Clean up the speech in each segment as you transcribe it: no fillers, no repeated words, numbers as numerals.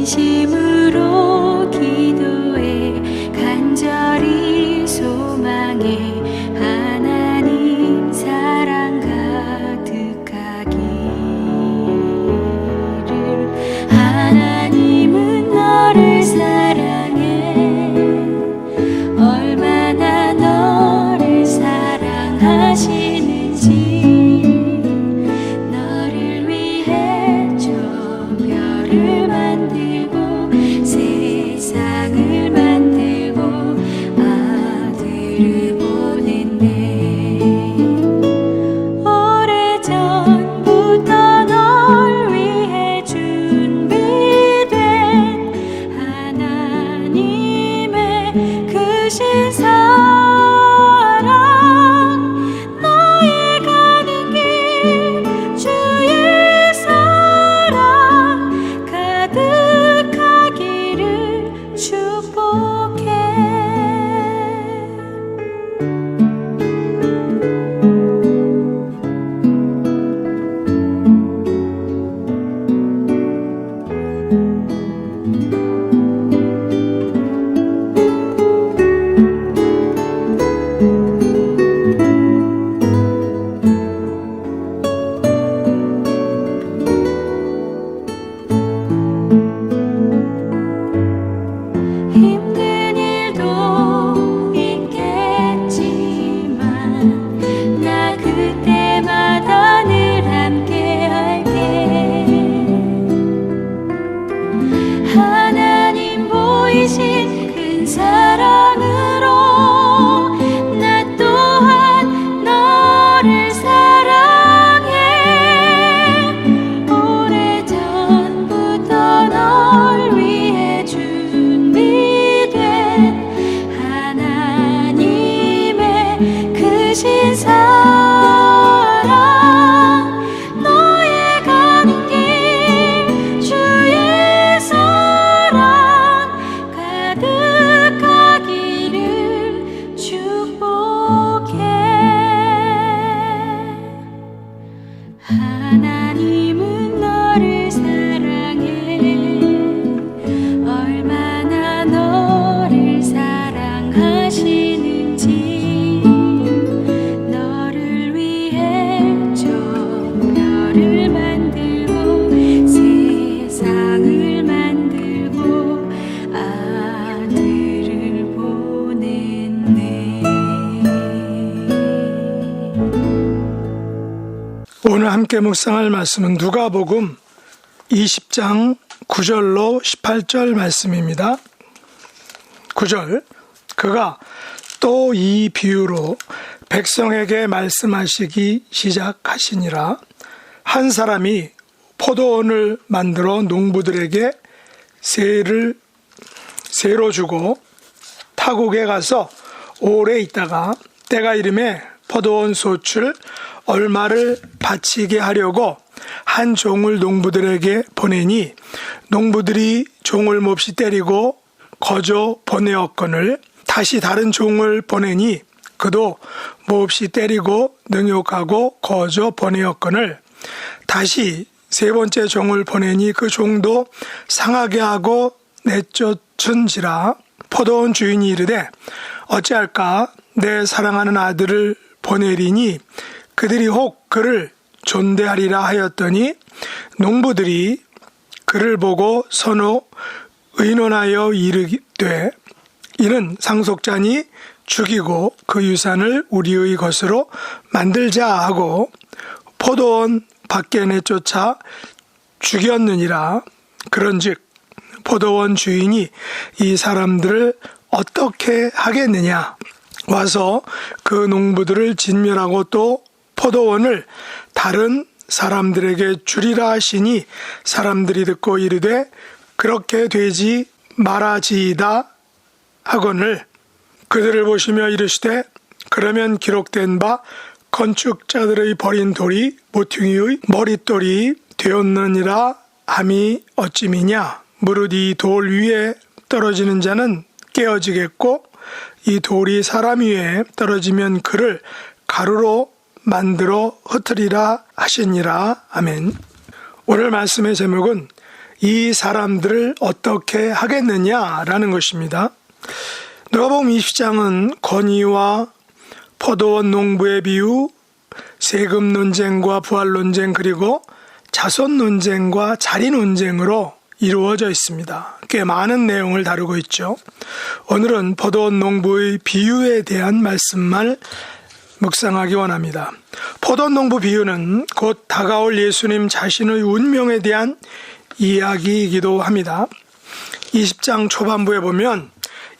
진심으로 기도해 간절히 소망해 하나님 사랑 가득하기를. 하나님은 너를 사랑해. 얼마나 너를 사랑하시는지 너를 위해 저 별을 만들고 세상을 만들고 아들을 보냈네. 오래전부터 널 위해 준비된 하나님의 크신 사랑, 너의 가는 길 주의 사랑 가득하기를 축복해. 힘든 일도 있겠지만 나 그때마다 늘 함께 할게. 하나님 보이신 큰 사랑으로 나 또한 너를 사랑해. 오래전부터 널 위해 준비된 하나님의 크신 사랑, 너의 가는 길 주의 사랑 가득하기를 축복해. 하나님은 너를 사랑해. 얼마나 너를 사랑하시는지 너를 위해 저 별을 만들고 세상을 만들고 아들을 보냈네. 오늘 함께 묵상할 말씀은 누가복음 20장 9절로 18절 말씀입니다. 9절, 그가 또 이 비유로 백성에게 말씀하시기 시작하시니라. 한 사람이 포도원을 만들어 농부들에게 세로 주고 타국에 가서 오래 있다가 때가 이름에 포도원 소출 얼마를 바치게 하려고 한 종을 농부들에게 보내니 농부들이 종을 몹시 때리고 거저 보내었거늘 다시 다른 종을 보내니 그도 몹시 때리고 능욕하고 거저 보내었거늘 다시 세 번째 종을 보내니 그 종도 상하게 하고 내쫓은지라. 포도원 주인이 이르되 어찌할까, 내 사랑하는 아들을 보내리니 그들이 혹 그를 존대하리라 하였더니 농부들이 그를 보고 서로 의논하여 이르되 이는 상속자니 죽이고 그 유산을 우리의 것으로 만들자 하고 포도원 밖에 내쫓아 죽였느니라. 그런즉 포도원 주인이 이 사람들을 어떻게 하겠느냐, 와서 그 농부들을 진멸하고 또 포도원을 다른 사람들에게 주리라 하시니 사람들이 듣고 이르되 그렇게 되지 말아지이다 하거늘 그들을 보시며 이르시되 그러면 기록된 바 건축자들의 버린 돌이 모퉁이의 머릿돌이 되었느니라 함이 어찌미냐. 무릇 이 돌 위에 떨어지는 자는 깨어지겠고 이 돌이 사람 위에 떨어지면 그를 가루로 만들어 흩으리라 하시니라. 아멘. 오늘 말씀의 제목은 이 사람들을 어떻게 하겠느냐라는 것입니다. 누가복음 20장은 권위와 포도원 농부의 비유, 세금 논쟁과 부활 논쟁, 그리고 자손 논쟁과 자리 논쟁으로 이루어져 있습니다. 꽤 많은 내용을 다루고 있죠. 오늘은 포도원 농부의 비유에 대한 말씀만 묵상하기 원합니다. 포도원 농부 비유는 곧 다가올 예수님 자신의 운명에 대한 이야기이기도 합니다. 20장 초반부에 보면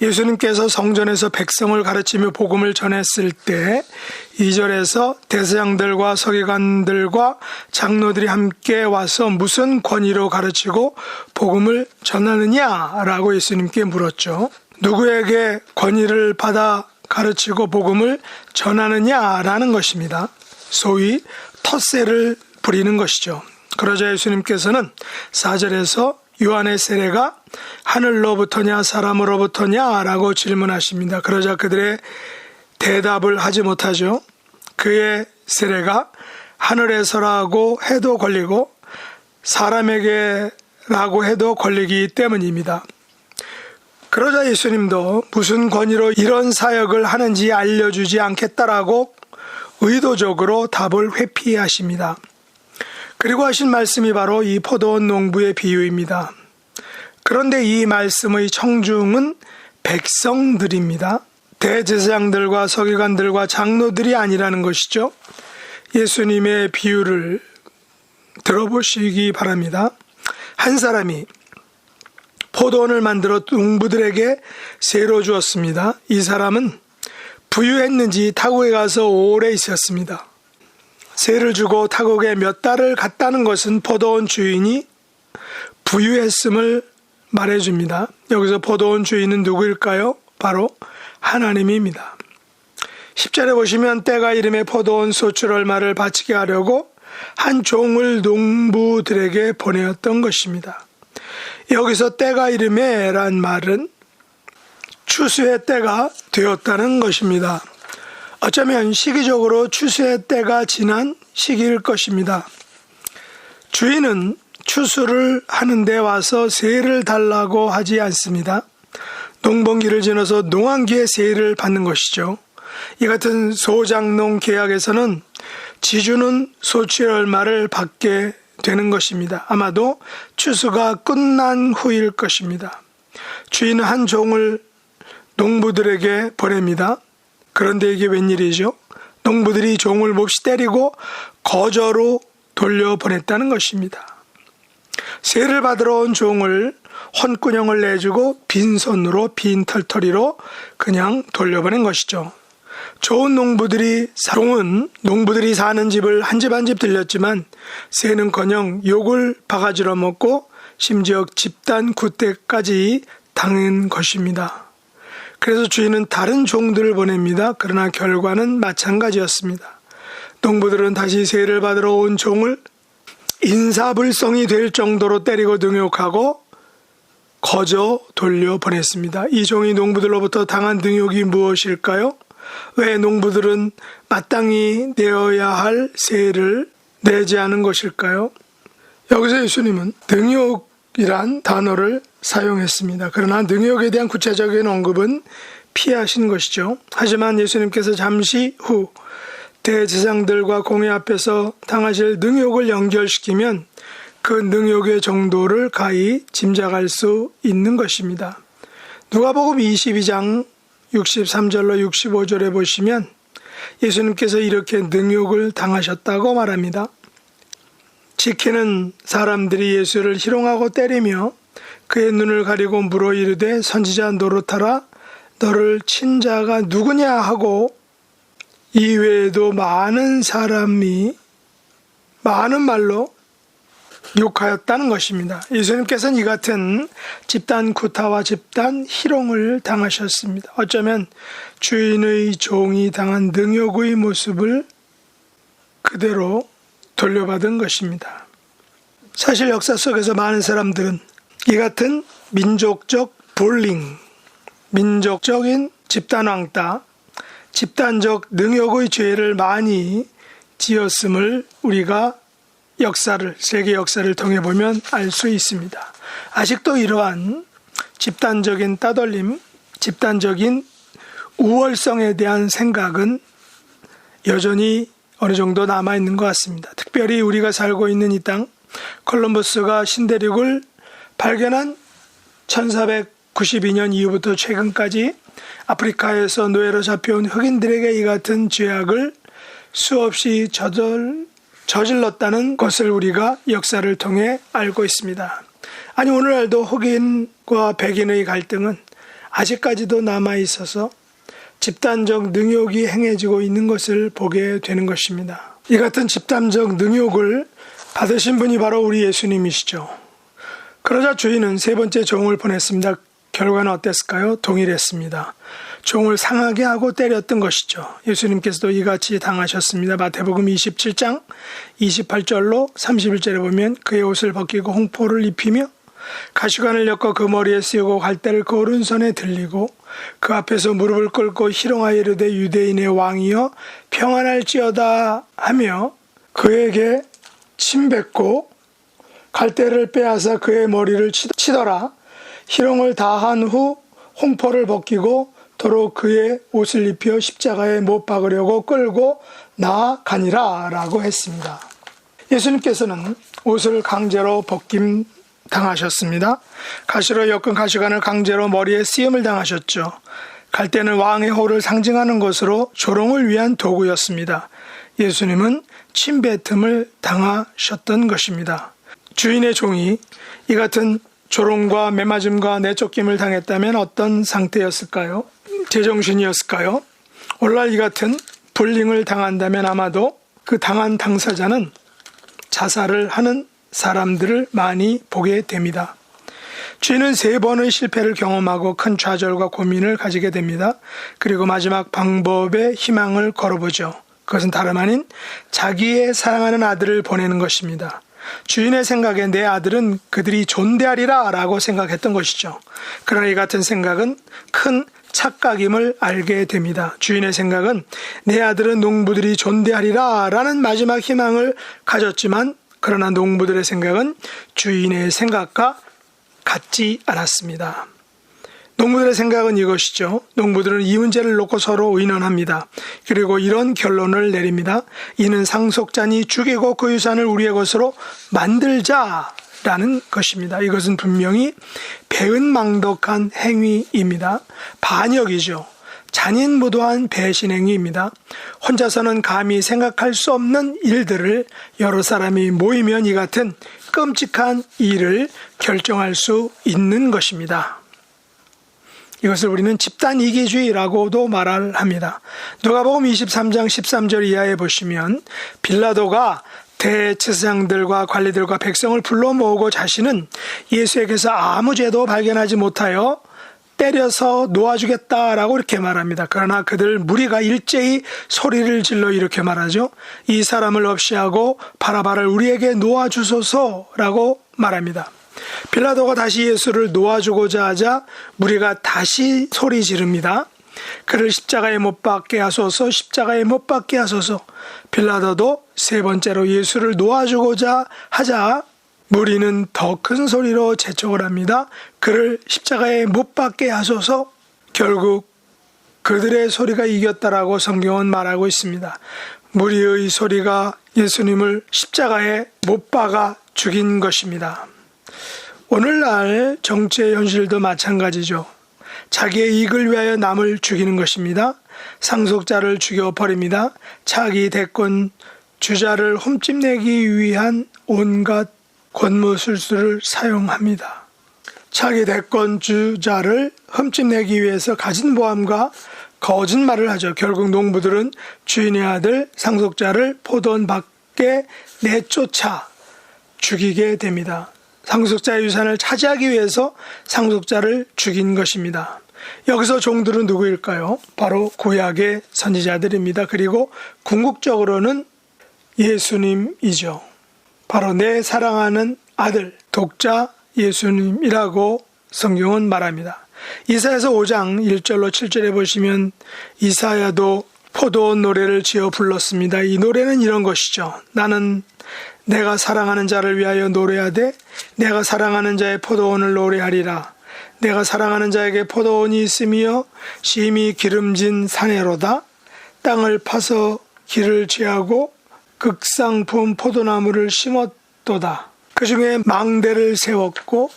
예수님께서 성전에서 백성을 가르치며 복음을 전했을 때 2절에서 대제사장들과 서기관들과 장로들이 함께 와서 무슨 권위로 가르치고 복음을 전하느냐라고 예수님께 물었죠. 누구에게 권위를 받아 가르치고 복음을 전하느냐라는 것입니다. 소위 텃세를 부리는 것이죠. 그러자 예수님께서는 4절에서 요한의 세례가 하늘로부터냐 사람으로부터냐 라고 질문하십니다. 그러자 그들의 대답을 하지 못하죠. 그의 세례가 하늘에서라고 해도 걸리고 사람에게라고 해도 걸리기 때문입니다. 그러자 예수님도 무슨 권위로 이런 사역을 하는지 알려주지 않겠다라고 의도적으로 답을 회피하십니다. 그리고 하신 말씀이 바로 이 포도원 농부의 비유입니다. 그런데 이 말씀의 청중은 백성들입니다. 대제사장들과 서기관들과 장로들이 아니라는 것이죠. 예수님의 비유를 들어보시기 바랍니다. 한 사람이 포도원을 만들어 농부들에게 세로 주었습니다. 이 사람은 부유했는지 타국에 가서 오래 있었습니다. 세를 주고 타국에 몇 달을 갔다는 것은 포도원 주인이 부유했음을 말해줍니다. 여기서 포도원 주인은 누구일까요? 바로 하나님입니다. 10절에 보시면 때가 이름에 포도원 소출 얼마를 바치게 하려고 한 종을 농부들에게 보내었던 것입니다. 여기서 때가 이름에 란 말은 추수의 때가 되었다는 것입니다. 어쩌면 시기적으로 추수의 때가 지난 시기일 것입니다. 주인은 추수를 하는데 와서 세를 달라고 하지 않습니다. 농번기를 지나서 농한기에 세를 받는 것이죠. 이 같은 소장농 계약에서는 지주는 소출 얼마를 받게 되는 것입니다. 아마도 추수가 끝난 후일 것입니다. 주인은 한 종을 농부들에게 보냅니다. 그런데 이게 웬일이죠? 농부들이 종을 몹시 때리고 거저로 돌려보냈다는 것입니다. 세를 받으러 온 종을 헌꾼형을 내주고 빈손으로 빈 털터리로 그냥 돌려보낸 것이죠. 좋은 종은 농부들이 사는 집을 한 집 한 집 들렸지만 새는커녕 욕을 바가지로 먹고 심지어 집단 구태까지 당한 것입니다. 그래서 주인은 다른 종들을 보냅니다. 그러나 결과는 마찬가지였습니다. 농부들은 다시 세를 받으러 온 종을 인사불성이 될 정도로 때리고 능욕하고 거저 돌려보냈습니다. 이 종이 농부들로부터 당한 능욕이 무엇일까요? 왜 농부들은 마땅히 내어야 할 세를 내지 않은 것일까요? 여기서 예수님은 능욕이란 단어를 사용했습니다. 그러나 능욕에 대한 구체적인 언급은 피하신 것이죠. 하지만 예수님께서 잠시 후 대제사장들과 공회 앞에서 당하실 능욕을 연결시키면 그 능욕의 정도를 가히 짐작할 수 있는 것입니다. 누가복음 22장 63절로 65절에 보시면 예수님께서 이렇게 능욕을 당하셨다고 말합니다. 지키는 사람들이 예수를 희롱하고 때리며 그의 눈을 가리고 물어 이르되 선지자 노릇하라 너를 친 자가 누구냐 하고 이외에도 많은 사람이 많은 말로 욕하였다는 것입니다. 예수님께서는 이 같은 집단 구타와 집단 희롱을 당하셨습니다. 어쩌면 주인의 종이 당한 능욕의 모습을 그대로 돌려받은 것입니다. 사실 역사 속에서 많은 사람들은 이 같은 민족적 볼링, 민족적인 집단 왕따, 집단적 능욕의 죄를 많이 지었음을 우리가 세계 역사를 통해 보면 알 수 있습니다. 아직도 이러한 집단적인 따돌림, 집단적인 우월성에 대한 생각은 여전히 어느 정도 남아있는 것 같습니다. 특별히 우리가 살고 있는 이 땅, 콜럼버스가 신대륙을 발견한 1492년 이후부터 최근까지 아프리카에서 노예로 잡혀온 흑인들에게 이 같은 죄악을 수없이 저질렀다는 것을 우리가 역사를 통해 알고 있습니다. 아니, 오늘날도 흑인과 백인의 갈등은 아직까지도 남아있어서 집단적 능욕이 행해지고 있는 것을 보게 되는 것입니다. 이 같은 집단적 능욕을 받으신 분이 바로 우리 예수님이시죠. 그러자 주인은 세 번째 종을 보냈습니다. 결과는 어땠을까요? 동일했습니다. 종을 상하게 하고 때렸던 것이죠. 예수님께서도 이같이 당하셨습니다. 마태복음 27장 28절로 31절에 보면 그의 옷을 벗기고 홍포를 입히며 가시관을 엮어 그 머리에 씌우고 갈대를 그 오른손에 들리고 그 앞에서 무릎을 꿇고 희롱하여 이르되 유대인의 왕이여 평안할지어다 하며 그에게 침뱉고 갈대를 빼앗아 그의 머리를 치더라. 희롱을 다한 후 홍포를 벗기고 도로 그의 옷을 입혀 십자가에 못 박으려고 끌고 나아가니라 라고 했습니다. 예수님께서는 옷을 강제로 벗김 당하셨습니다. 가시로 엮은 가시관을 강제로 머리에 씌움을 당하셨죠. 갈대는 왕의 호를 상징하는 것으로 조롱을 위한 도구였습니다. 예수님은 침뱉음을 당하셨던 것입니다. 주인의 종이 이 같은 조롱과 매맞음과 내쫓김을 당했다면 어떤 상태였을까요? 제정신이었을까요? 오늘날 이 같은 불링을 당한다면 아마도 그 당한 당사자는 자살을 하는 사람들을 많이 보게 됩니다. 주인은 3번의 실패를 경험하고 큰 좌절과 고민을 가지게 됩니다. 그리고 마지막 방법의 희망을 걸어보죠. 그것은 다름 아닌 자기의 사랑하는 아들을 보내는 것입니다. 주인의 생각에 내 아들은 그들이 존대하리라 라고 생각했던 것이죠. 그러나 이 같은 생각은 큰 착각임을 알게 됩니다. 주인의 생각은 내 아들은 농부들이 존대하리라 라는 마지막 희망을 가졌지만 그러나 농부들의 생각은 주인의 생각과 같지 않았습니다. 농부들의 생각은 이것이죠. 농부들은 이 문제를 놓고 서로 의논합니다. 그리고 이런 결론을 내립니다. 이는 상속자니 죽이고 그 유산을 우리의 것으로 만들자라는 것입니다. 이것은 분명히 배은망덕한 행위입니다. 반역이죠. 잔인무도한 배신 행위입니다. 혼자서는 감히 생각할 수 없는 일들을 여러 사람이 모이면 이 같은 끔찍한 일을 결정할 수 있는 것입니다. 이것을 우리는 집단이기주의라고도 말을 합니다. 누가복음 23장 13절 이하에 보시면 빌라도가 대제사장들과 관리들과 백성을 불러 모으고 자신은 예수에게서 아무 죄도 발견하지 못하여 때려서 놓아주겠다라고 이렇게 말합니다. 그러나 그들 무리가 일제히 소리를 질러 이렇게 말하죠. 이 사람을 없이 하고 바라바를 우리에게 놓아주소서라고 말합니다. 빌라도가 다시 예수를 놓아주고자 하자 무리가 다시 소리 지릅니다. 그를 십자가에 못 박게 하소서, 십자가에 못 박게 하소서. 빌라도도 3번째로 예수를 놓아주고자 하자 무리는 더 큰 소리로 재촉을 합니다. 그를 십자가에 못 박게 하소서. 결국 그들의 소리가 이겼다라고 성경은 말하고 있습니다. 무리의 소리가 예수님을 십자가에 못 박아 죽인 것입니다. 오늘날 정치의 현실도 마찬가지죠. 자기의 이익을 위하여 남을 죽이는 것입니다. 상속자를 죽여버립니다. 차기 대권 주자를 홈집내기 위한 온갖 권무술수를 사용합니다. 차기 대권 주자를 흠집내기 위해서 가진 보함과 거짓말을 하죠. 결국 농부들은 주인의 아들 상속자를 포도원 밖에 내쫓아 죽이게 됩니다. 상속자의 유산을 차지하기 위해서 상속자를 죽인 것입니다. 여기서 종들은 누구일까요? 바로 구약의 선지자들입니다. 그리고 궁극적으로는 예수님이죠. 바로 내 사랑하는 아들, 독자 예수님이라고 성경은 말합니다. 이사야서 5장 1절로 7절에 보시면 이사야도 포도원 노래를 지어 불렀습니다. 이 노래는 이런 것이죠. 나는 내가 사랑하는 자를 위하여 노래하되 내가 사랑하는 자의 포도원을 노래하리라. 내가 사랑하는 자에게 포도원이 있으며 심히 기름진 산에로다. 땅을 파서 길을 취하고 극상품 포도나무를 심었도다. 그 중에 망대를 세웠고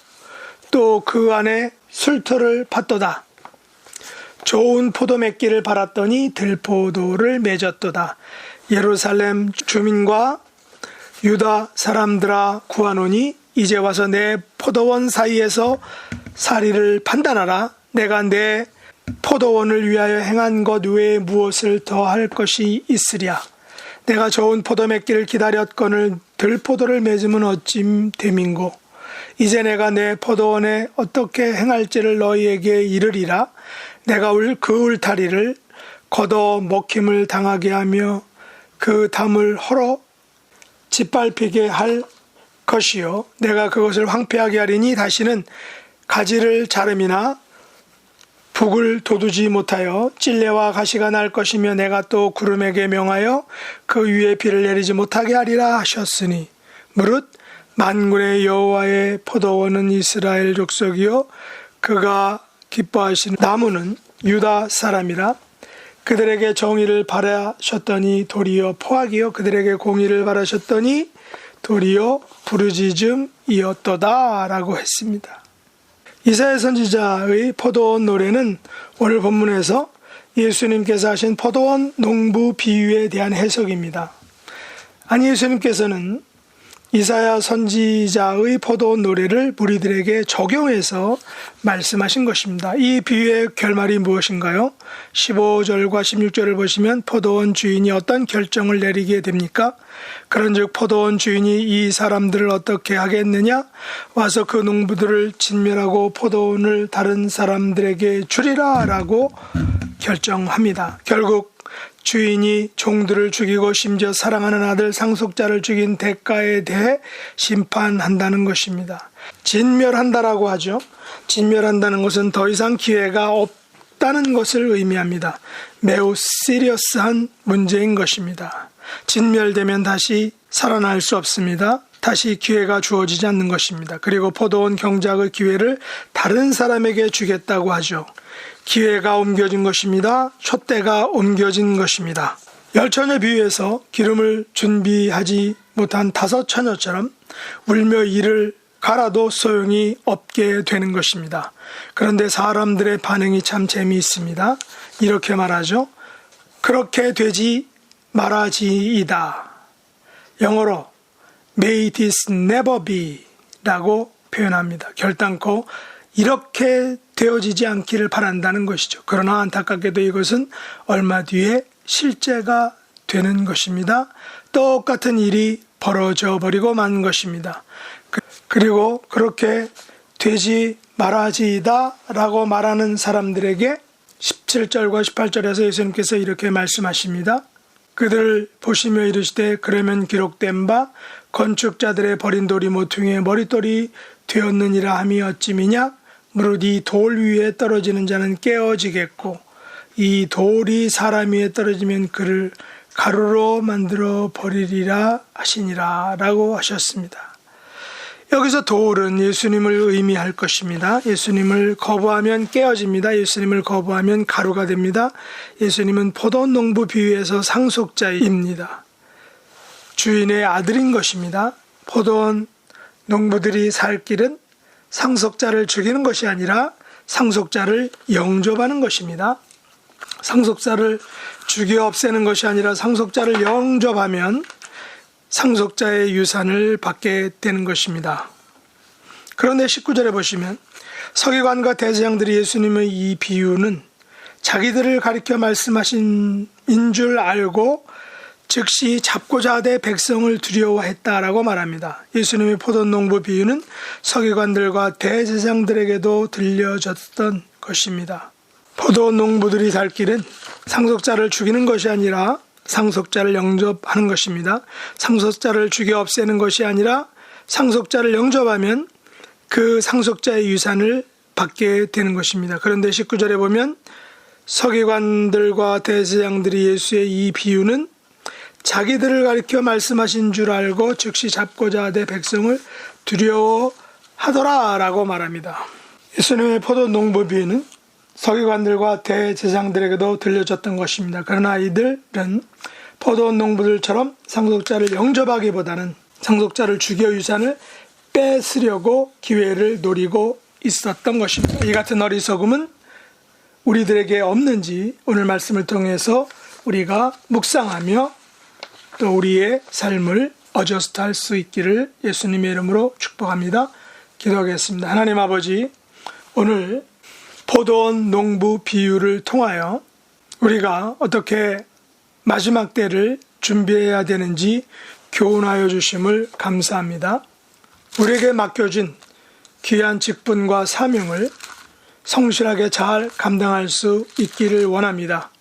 또 그 안에 술터를 팠도다. 좋은 포도 맺기를 바랐더니 들포도를 맺었도다. 예루살렘 주민과 유다 사람들아 구하노니 이제 와서 내 포도원 사이에서 사리를 판단하라. 내가 내 포도원을 위하여 행한 것 외에 무엇을 더 할 것이 있으랴. 내가 좋은 포도 맺기를 기다렸거늘 들포도를 맺으면 어찌 됨인고. 이제 내가 내 포도원에 어떻게 행할지를 너희에게 이르리라. 내가 그 울타리를 걷어 먹힘을 당하게 하며 그 담을 헐어 짓밟히게 할 것이요. 내가 그것을 황폐하게 하리니 다시는 가지를 자름이나 북을 돋우지 못하여 찔레와 가시가 날 것이며 내가 또 구름에게 명하여 그 위에 비를 내리지 못하게 하리라 하셨으니 무릇 만군의 여호와의 포도원은 이스라엘 족속이요 그가 기뻐하시는 나무는 유다 사람이라. 그들에게 정의를 바라셨더니 도리어 포악이요 그들에게 공의를 바라셨더니 도리어 부르짖음이었도다 라고 했습니다. 이사야 선지자의 포도원 노래는 오늘 본문에서 예수님께서 하신 포도원 농부 비유에 대한 해석입니다. 아니 예수님께서는 이사야 선지자의 포도원 노래를 무리들에게 적용해서 말씀하신 것입니다. 이 비유의 결말이 무엇인가요? 15절과 16절을 보시면 포도원 주인이 어떤 결정을 내리게 됩니까? 그런즉 포도원 주인이 이 사람들을 어떻게 하겠느냐? 와서 그 농부들을 진멸하고 포도원을 다른 사람들에게 주리라 라고 결정합니다. 결국 주인이 종들을 죽이고 심지어 사랑하는 아들 상속자를 죽인 대가에 대해 심판한다는 것입니다. 진멸한다라고 하죠. 진멸한다는 것은 더 이상 기회가 없다는 것을 의미합니다. 매우 시리어스한 문제인 것입니다. 진멸되면 다시 살아날 수 없습니다. 다시 기회가 주어지지 않는 것입니다. 그리고 포도원 경작의 기회를 다른 사람에게 주겠다고 하죠. 기회가 옮겨진 것입니다. 촛대가 옮겨진 것입니다. 열처녀 비유에서 기름을 준비하지 못한 5 처녀처럼 울며 이를 갈아도 소용이 없게 되는 것입니다. 그런데 사람들의 반응이 참 재미있습니다. 이렇게 말하죠. 그렇게 되지 말아지이다. 영어로 May this never be 라고 표현합니다. 결단코 이렇게 되어지지 않기를 바란다는 것이죠. 그러나 안타깝게도 이것은 얼마 뒤에 실제가 되는 것입니다. 똑같은 일이 벌어져 버리고 만 것입니다. 그리고 그렇게 되지 말아지이다 라고 말하는 사람들에게 17절과 18절에서 예수님께서 이렇게 말씀하십니다. 그들을 보시며 이르시되 그러면 기록된 바 건축자들의 버린 돌이 모퉁이의 머릿돌이 되었느니라 함이 어찌미냐. 무릇 이 돌 위에 떨어지는 자는 깨어지겠고 이 돌이 사람 위에 떨어지면 그를 가루로 만들어 버리리라 하시니라 라고 하셨습니다. 여기서 돌은 예수님을 의미할 것입니다. 예수님을 거부하면 깨어집니다. 예수님을 거부하면 가루가 됩니다. 예수님은 포도원 농부 비유에서 상속자입니다. 주인의 아들인 것입니다. 포도원 농부들이 살 길은 상속자를 죽이는 것이 아니라 상속자를 영접하는 것입니다. 상속자를 죽여 없애는 것이 아니라 상속자를 영접하면 상속자의 유산을 받게 되는 것입니다. 그런데 19절에 보시면 서기관과 대제사장들이 예수님의 이 비유는 자기들을 가리켜 말씀하신 인 줄 알고 즉시 잡고자 하되 백성을 두려워했다라고 말합니다. 예수님의 포도원 농부 비유는 서기관들과 대제사장들에게도 들려졌던 것입니다. 포도원 농부들이 살 길은 상속자를 죽이는 것이 아니라 상속자를 영접하는 것입니다. 상속자를 죽여 없애는 것이 아니라 상속자를 영접하면 그 상속자의 유산을 받게 되는 것입니다. 그런데 19절에 보면 서기관들과 대제사장들이 예수의 이 비유는 자기들을 가리켜 말씀하신 줄 알고 즉시 잡고자 하되 백성을 두려워하더라 라고 말합니다. 예수님의 포도 농부 비유는 서기관들과 대제사장들에게도 들려졌던 것입니다. 그러나 이들은 포도 농부들처럼 상속자를 영접하기보다는 상속자를 죽여 유산을 뺏으려고 기회를 노리고 있었던 것입니다. 이 같은 어리석음은 우리들에게 없는지 오늘 말씀을 통해서 우리가 묵상하며 또 우리의 삶을 어저스트할 수 있기를 예수님의 이름으로 축복합니다. 기도하겠습니다. 하나님 아버지, 오늘 포도원 농부 비유를 통하여 우리가 어떻게 마지막 때를 준비해야 되는지 교훈하여 주심을 감사합니다. 우리에게 맡겨진 귀한 직분과 사명을 성실하게 잘 감당할 수 있기를 원합니다.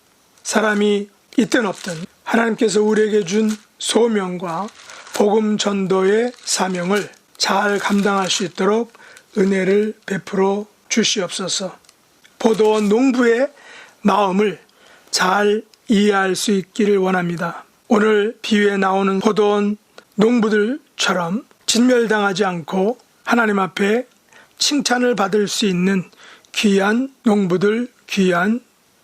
사람이 있든 없든 하나님께서 우리에게 준 소명과 복음 전도의 사명을 잘 감당할 수 있도록 은혜를 베풀어 주시옵소서. 포도원 농부의 마음을 잘 이해할 수 있기를 원합니다. 오늘 비유에 나오는 포도원 농부들처럼 진멸당하지 않고 하나님 앞에 칭찬을 받을 수 있는 귀한 농부들, 귀한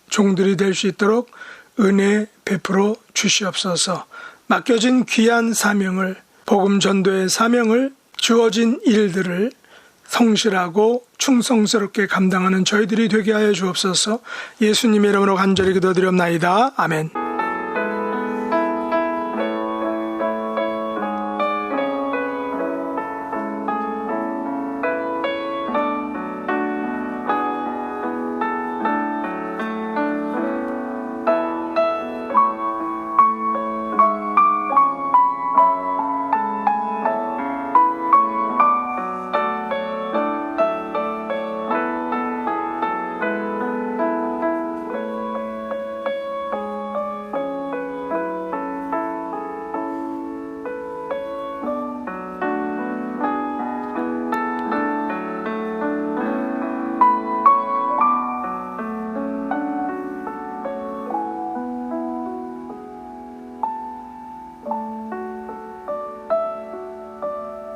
종들이 될 수 있도록 은혜 베풀어 주시옵소서. 맡겨진 귀한 사명을, 복음 전도의 사명을, 주어진 일들을 성실하고 충성스럽게 감당하는 저희들이 되게 하여 주옵소서. 예수님의 이름으로 간절히 기도드리옵나이다. 아멘.